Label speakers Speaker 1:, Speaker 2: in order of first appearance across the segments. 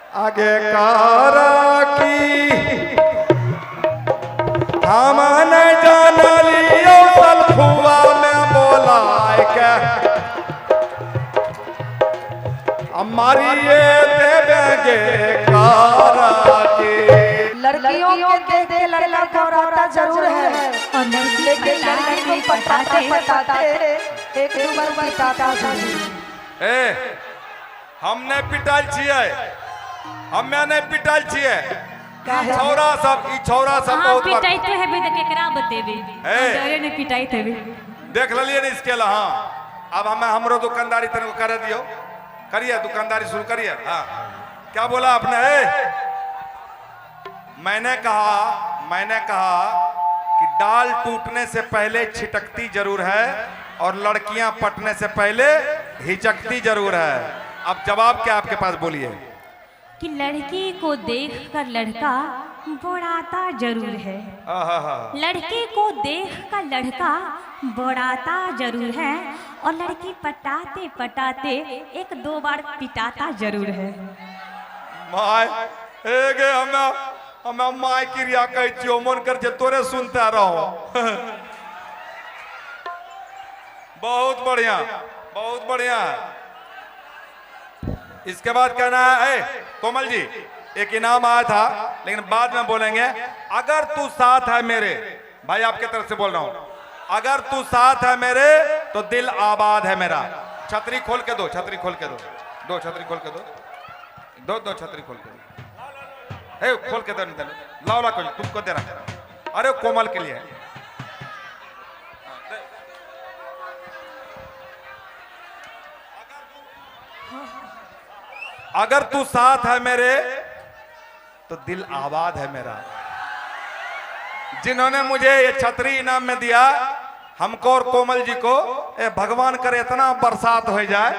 Speaker 1: आगे कारा की हमने जान लियो सलखुआ में बोला के हमारी ये देवेंगे कारा की।
Speaker 2: लड़कियों के देख के लड़का घबराता जरूर है
Speaker 3: और लड़की
Speaker 2: लेकिन लड़की को पटाते एक दो बार पिटाता जरूर।
Speaker 1: ए हमने पिटाल छिए हमें नहीं पिटाल छिए छौरा सब ई छौरा सब
Speaker 3: हां
Speaker 1: बहुत
Speaker 3: पिटाई तो है बे केकरा बतेबे डरे ने पिटाई थेबे
Speaker 1: देख ललिए नहीं इसके ला। हां अब हमें हमरो दुकानदारी तने कर दियो करिए दुकानदारी शुरू करिए। हाँ क्या बोला आपने? मैंने कहा कि डाल टूटने से पहले छिटकती जरूर है और लड़कियां पटने से पहले हिचकती जरूर है। अब जवाब क्या आपके पास बोलिए?
Speaker 3: कि लड़की को देखकर लड़का बड़ाता जरूर है। लड़की को देखकर लड़का बड़ाता जरूर है और लड़की पटाते पटाते एक दो बार पिटाता जरूर है।
Speaker 1: माय एगे हमें माय क्रिया कह छियो मन कर जे तोरे सुनता रहो। बहुत बढ़िया बहुत बढ़िया। इसके बाद कहना है कोमल जी एक इनाम आया था लेकिन बाद में बोलेंगे। अगर तू साथ है मेरे, भाई आपके तरफ से बोल रहा हूं, अगर तू साथ है मेरे तो दिल आबाद है मेरा। छतरी खोल के दो, छतरी खोल के दो छतरी खोल के दो छतरी खोल के दो। हे खोल के दो, लाओ ला तुमको दे रहा। अरे कोमल के लिए अगर तू साथ है मेरे तो दिल आबाद है मेरा। जिन्होंने मुझे ये छतरी इनाम में दिया हमको और कोमल जी को, भगवान करे इतना बरसात हो जाए।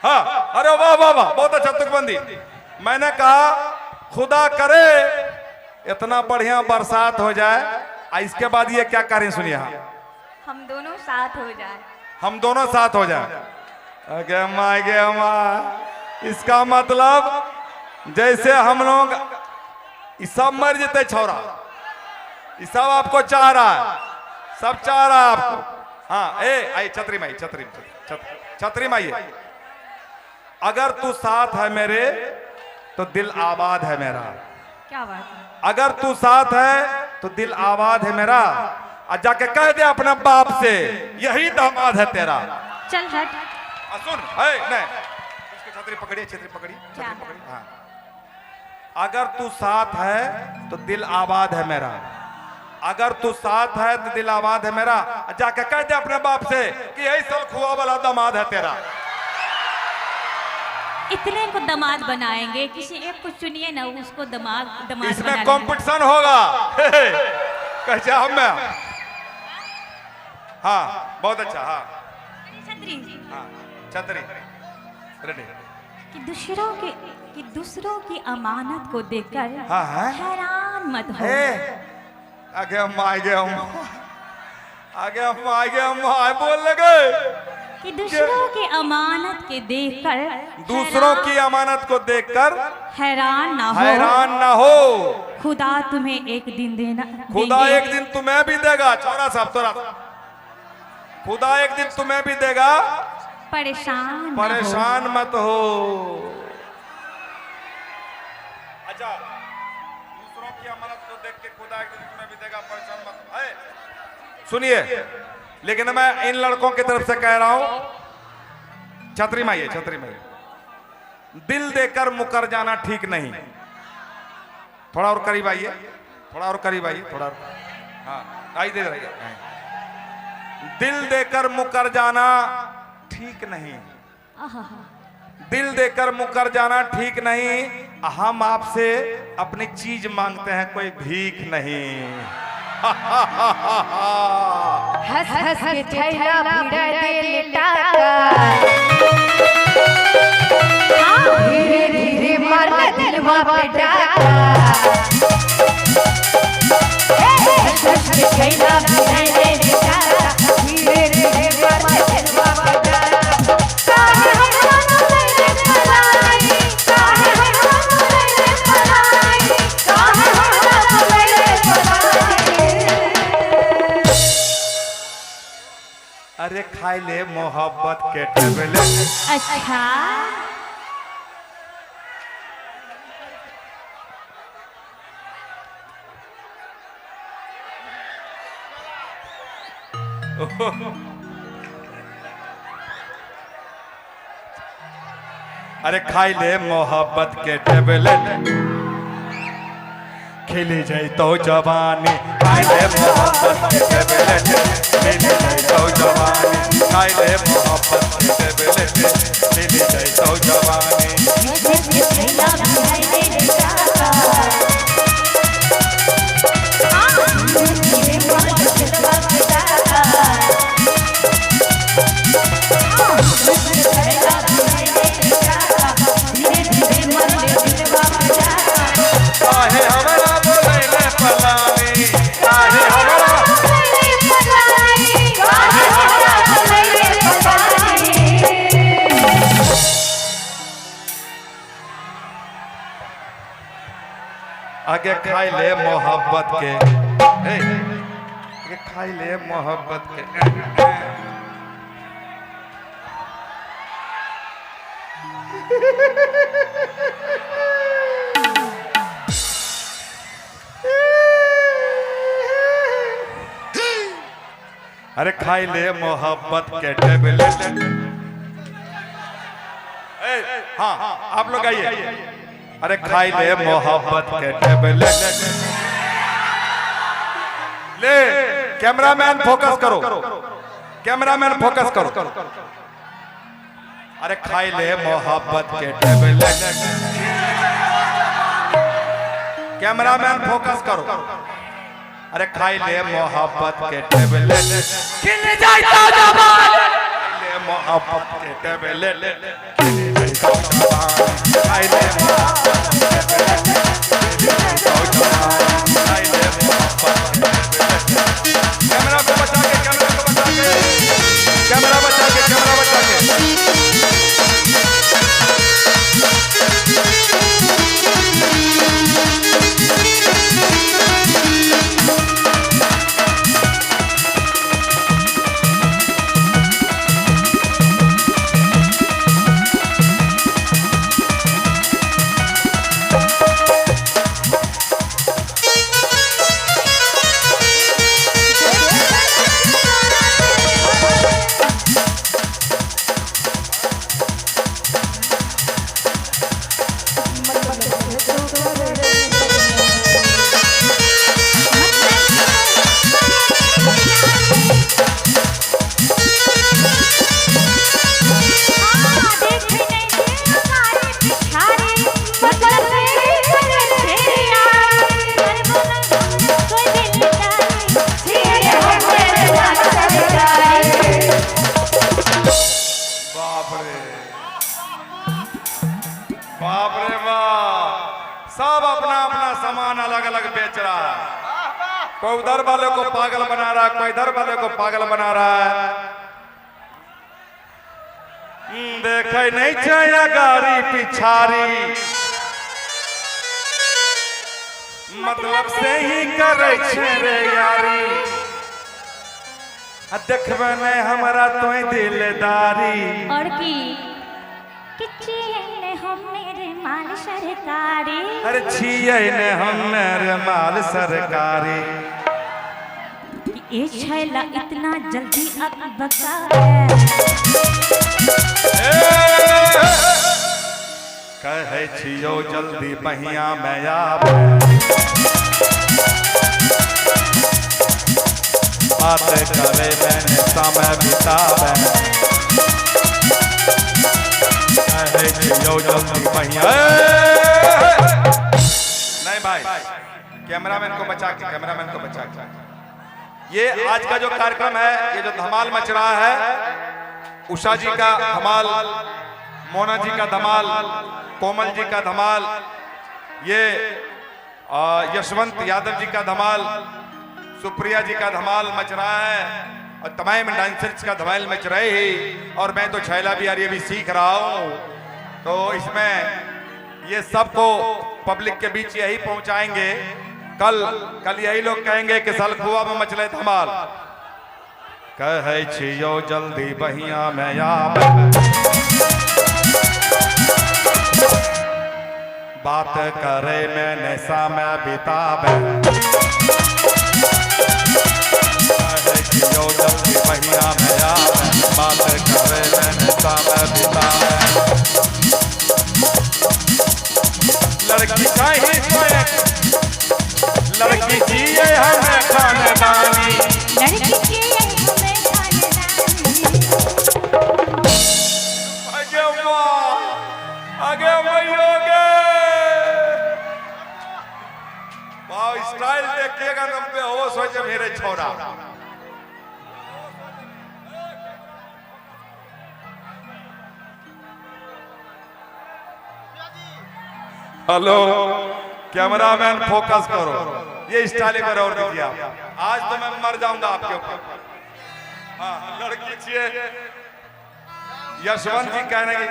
Speaker 1: हाँ अरे वाह वाह वाह बहुत अच्छा तुकबंदी। मैंने कहा खुदा करे इतना बढ़िया बरसात हो जाए। इसके बाद ये क्या करें सुनिए।
Speaker 3: हम दोनों साथ हो जाए।
Speaker 1: हम दोनों साथ हो जाए। इसका मतलब जैसे हम लोग सब मर जेते छौरा, सब आपको चाह रहा है, सब चाह रहा है आपको। हाँ आई छतरी माई छतरी माई। अगर तू साथ है मेरे तो दिल आबाद है मेरा।
Speaker 3: क्या बात है?
Speaker 1: अगर तू साथ है तो दिल आबाद है मेरा। और जाके कह दे अपने बाप से यही दामाद है तेरा।
Speaker 3: चल हट।
Speaker 1: सुन है नहीं इसकी छतरी पकड़िए, छतरी पकड़ी। हाँ अगर तू साथ है तो दिल आबाद है मेरा। अगर तू साथ है तो दिल आबाद है मेरा। जाके कह दे अपने बाप से कि यही सलखुआ वाला दामाद है तेरा।
Speaker 3: इतने को दामाद बनाएंगे, किसी एक को चुनिए ना उसको दामाद
Speaker 1: इसमें कंपटीशन होगा। कैसे हमें? हाँ बहुत अच्छा। हाँ
Speaker 3: छतरी
Speaker 1: हाँ छतरी रेडी।
Speaker 3: कि दूसरों की अमानत को देखकर
Speaker 1: हाँ
Speaker 3: हैरान मत हो।
Speaker 1: आगे हम बोल लगे
Speaker 3: कि दूसरों की अमानत के देखकर
Speaker 1: दूसरों की अमानत को देखकर
Speaker 3: हैरान ना हो। खुदा तुम्हें एक दिन देना,
Speaker 1: खुदा एक दिन तुम्हें भी देगा। चौरा साहब तोरा खुदा एक दिन तुम्हें भी देगा। परेशान मत हो। अच्छा दूसरों की अमानत को देख के खुदा एक दिन तुम्हें भी देगा, परेशान मत हो। सुनिए लेकिन मैं इन लड़कों की तरफ से कह रहा हूं, छतरी माई दिल देकर मुकर जाना ठीक नहीं। थोड़ा और करीब आइए, थोड़ा और करीब आइए, थोड़ा और। हाँ आई दे रही है। दिल देकर मुकर जाना ठीक नहीं। दिल देकर मुकर जाना ठीक नहीं। हम आपसे अपनी चीज मांगते हैं, कोई भीख नहीं।
Speaker 2: हंस हंस के छैला भिड़े दिल टाका, धीरे धीरे मार दिलवा पे डाका। हंस हंस के छैला भिड़े दिल टाका, धीरे धीरे मार दिलवा पे डाका।
Speaker 1: अरे खाई ले मोहब्बत के टेबलेट।
Speaker 3: अच्छा
Speaker 1: अरे खाई ले मोहब्बत के टेबलेट, खिली जाई तो जवानी। खाई ले मोहब्बत के टेबलेट, खिली जाई तो जवानी। खाई ले मोहब्बत के टेबलेट, खिली जाई तो जवानी। काहे हमरा बोलैले पलानी, काहे हमरा आगे खाई ले मोहब्बत के, आगे खाई ले मोहब्बत के। अरे खाई ले मोहब्बत के टेबलेट। हाँ आप लोग आइए। अरे खाई ले मोहब्बत के टेबलेट। ले कैमरामैन फोकस करो, कैमरामैन फोकस करो। अरे खाई ले मोहब्बत के टेबलेट। कैमरामैन फोकस करो। अरे खाई ले मोहब्बत के टेबलेट, खिल जाए तो जवान। खाई ले मोहब्बत के टेबलेट, खिल जाए तो जवान। खाई ले मोहब्बत के टेबलेट, खिल जाए तो जवान। खाई ले मोहब्बत के टेबलेट। कैमरा को बचा के, कैमरा को बचा के, कैमरा बचा के, कैमरा बचा के। बाप रे बाप, सब अपना अपना सामान अलग अलग बेच रहा है। कोई उधर वाले को पागल बना रहा है, कोई इधर वाले को पागल बना रहा है। देखे नहीं चाहिए गाड़ी पिछारी, मतलब से ही करे छे रे यारी। देखबे नहीं हमारा तो दिलदारी।
Speaker 3: और की हम मेरे माल सरकारी।
Speaker 1: अरे छिए ने हम मेरे माल सरकारी।
Speaker 3: ये छैला इतना जल्दी अब बता।
Speaker 1: कहे छियो जल्दी बहिया में आवे, बातें करे मैंने समय बितावे। कहे छियो जल्दी बहिया। नहीं भाई, कैमरामैन को बचा के, कैमरामैन को बचा के। ये आज का जो कार्यक्रम है, ये जो धमाल मच रहा है, उषा जी का धमाल, मोना जी का धमाल, कोमल जी का धमाल, ये यशवंत यादव जी का धमाल, सुप्रिया जी का धमाल मच रहा है, और तमाम डांसर्स का धमाल मच रहे हैं। और मैं तो छैला भी यार ये भी सीख रहा हूँ, तो इसमें ये सबको पब्लिक के बीच यही पहुंचाएंगे। कल यही लोग कहेंगे कि सलखुआ में मचले धमाल, कहै छियो जल्दी बहिया में आब, बात करे में नशा में बिताबे, कहै छियो जल्दी बहिया में आब, बात करे में नशा में बिताबे। लड़की चाहिए सोए, लड़की चाहिए हमें खानदानी,
Speaker 3: लड़की चाहिए हमें खानदानी।
Speaker 1: आगे माँ, आगे मैयोगे। वाह, स्टाइल देखिएगा ना, बेहोश हो जाए मेरे छोरा। हेलो कैमरामैन, फोकस करो, ये स्टाइल एक बार और दीजिए आप। आज तो मैं मर जाऊंगा आपके ऊपर। हाँ, लड़की चाहिए यशवंत जी कहने की।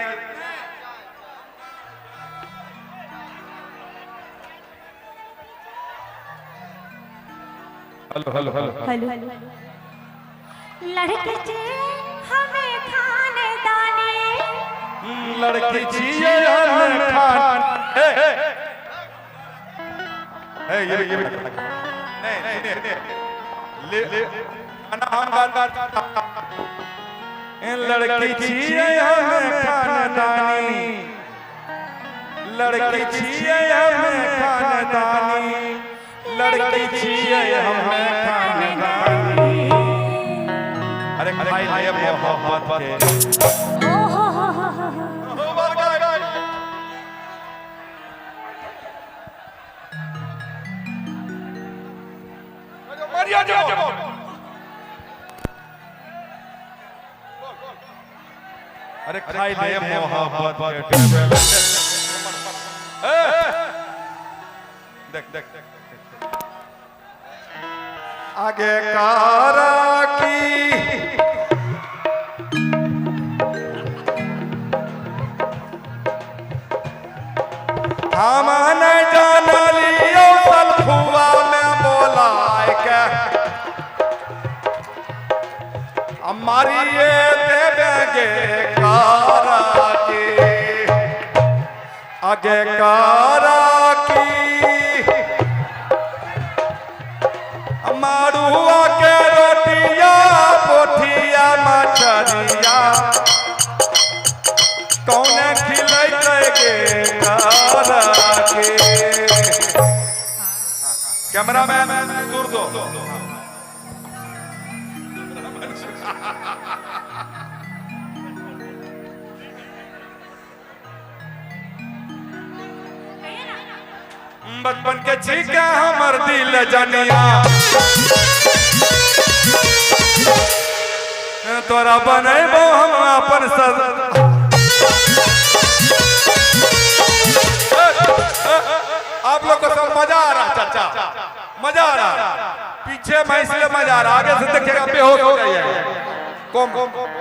Speaker 1: हेलो हेलो हेलो
Speaker 3: हेलो लड़की चाहिए हमें खानदानी,
Speaker 1: लड़की चाहिए हमें खान। ये नहीं ले हम बात लड़की चाहिए हमें खानदानी, लड़की चाहिए हमें खानदानी, लड़की चाहिए हमें खानदानी। अरे खाई ले मोहब्बत के।
Speaker 3: ओ हो हो हो हो।
Speaker 1: मरिया जाओ। अरे खाई ले मोहब्बत के। देख देख आगे कारा की हम न जान लियो सलखुआ में बोलाए के, हमारी ये देवेंगे कारा की, आगे कारा की मारुआ के रोटिया पोठिया मछरिया, कौन खिलेगे कारा के। कैमरामैन दूर दो। बचपन के छीके हमर दिल जनिया, तोरा बनेबो हम अपन सद। आप लोग को सब मजा आ रहा, चाचा मजा आ रहा। पीछे मैं इसलिए मजा आ रहा, आगे से देखिएगा बेहोश हो जाइएगा।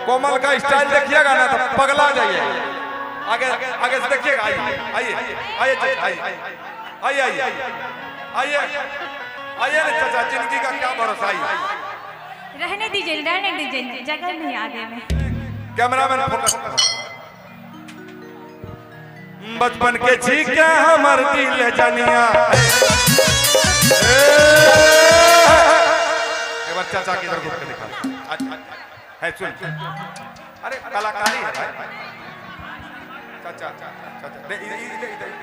Speaker 1: कोमल का स्टाइल देखिएगा ना तो पगला जाइए। आगे आगे से देखिएगा। आइए आइए आइए आइए आइए आइए आइए आइए ना चाचा, जिंदगी का क्या भरोसा। आइए
Speaker 3: रहने दीजिए जगह नहीं आगे में।
Speaker 1: Cameraman focus. बचपन के छीके हमर दिल जनिया, एक बार चाचा की तरफ घूम के दिखा है। सुन, अरे कलाकारी है भाई। चाचा चाचा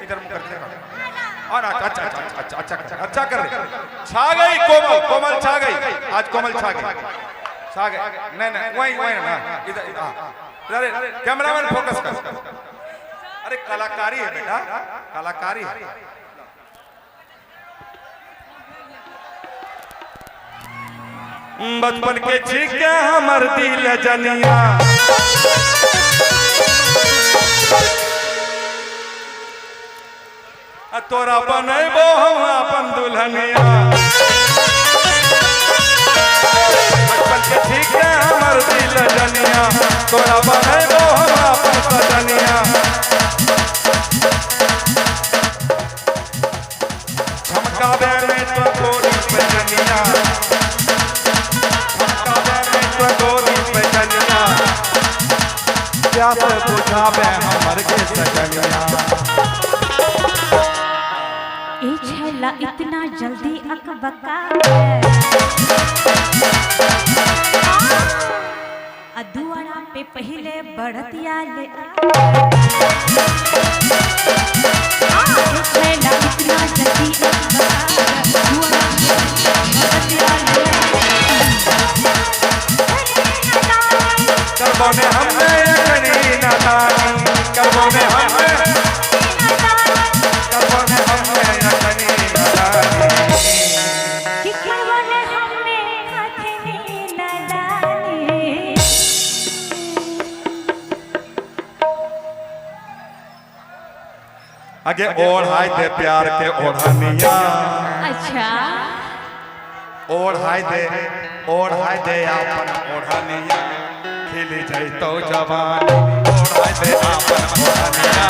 Speaker 1: इधर मुंह करके देखा। अच्छा कर रहे। छा गई कोमल, कोमल छा गई आज, कोमल छा गई। नहीं वही ना, इधर। अरे कैमरामैन फोकस कर। अरे कलाकारी है बेटा, कलाकारी है। बचपन के छीके हमर दिल जनिया, तोरा बनेबो हम अपन दुल्हनिया। बचपन के छीके हमर दिल जनिया, तोरा बनेबो हम अपन सजनिया। झमकावे में तो गोरी पे जनिया, झमकावे में तो प्यास बुझावे हमर के सजनिया।
Speaker 3: ए छैला इतना जल्दी अकबका दुआरा पे पहले बढ़तिया ले छैला इतना जल्दी दुआरा
Speaker 1: करबो ने हमने कनी नादानी करबो ने हमने कनी नादानी
Speaker 3: कि करबो ने हमने कनी नादानी।
Speaker 1: आगे ओढ़ाई दे प्यार के ओढ़निया।
Speaker 3: अच्छा
Speaker 1: ओढ़ाई दे अपन ओढ़निया खिली जैतो जवानी। ओढ़ाई दे अपन ओढ़निया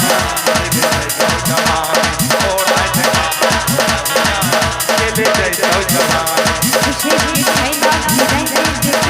Speaker 1: खिली जैतो जवानी। ओढ़ाई दे अपन ओढ़निया खिली जैतो जवानी।
Speaker 3: तुझे भी छैला धीरे धीरे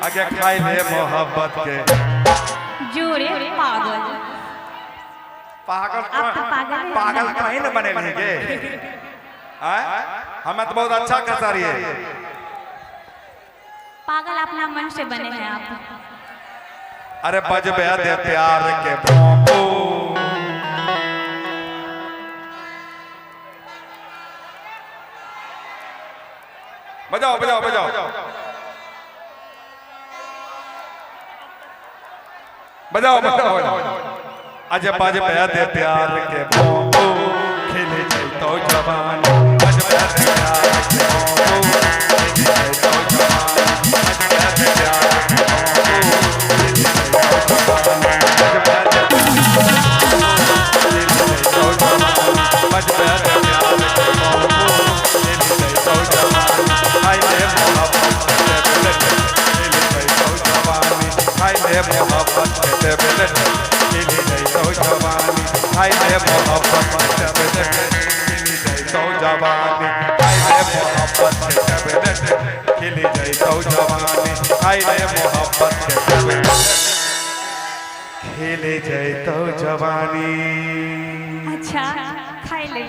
Speaker 1: आगे खाई ले मोहब्बत के
Speaker 3: जोरे पागल
Speaker 1: पागल
Speaker 3: आप तो पागल हैं।
Speaker 1: पागल कहीं न बने के हमें तो बहुत अच्छा कसारी है।
Speaker 3: पागल अपना मन से बने हैं आप।
Speaker 1: अरे बजबे दे प्यार के बम्बू बजाओ बजाओ बजाओ बजाओ बजाओ अजय बजबे दे प्यार के बम्बू खिले जैतो जवानी। बजबे दे प्यार के बम्बू खिले जैतो जवानी। बजबे दे प्यार के बम्बू खिले जैतो जवानी। बजबे दे प्यार के बम्बू खिले जैतो जवानी। हाय ले मोहब्बत के बुलेट खिले जैतो जवानी। हाय ले मोहब्बत के बुलेट खिले जैतो जवानी। हाय ले मोहब्बत के बुलेट खिले जैतो जवानी। हाय ले मोहब्बत के बुलेट खिले जैतो जवानी। हाय ले मोहब्बत के बुलेट खिले जैतो जवानी।
Speaker 3: अच्छा खाई ले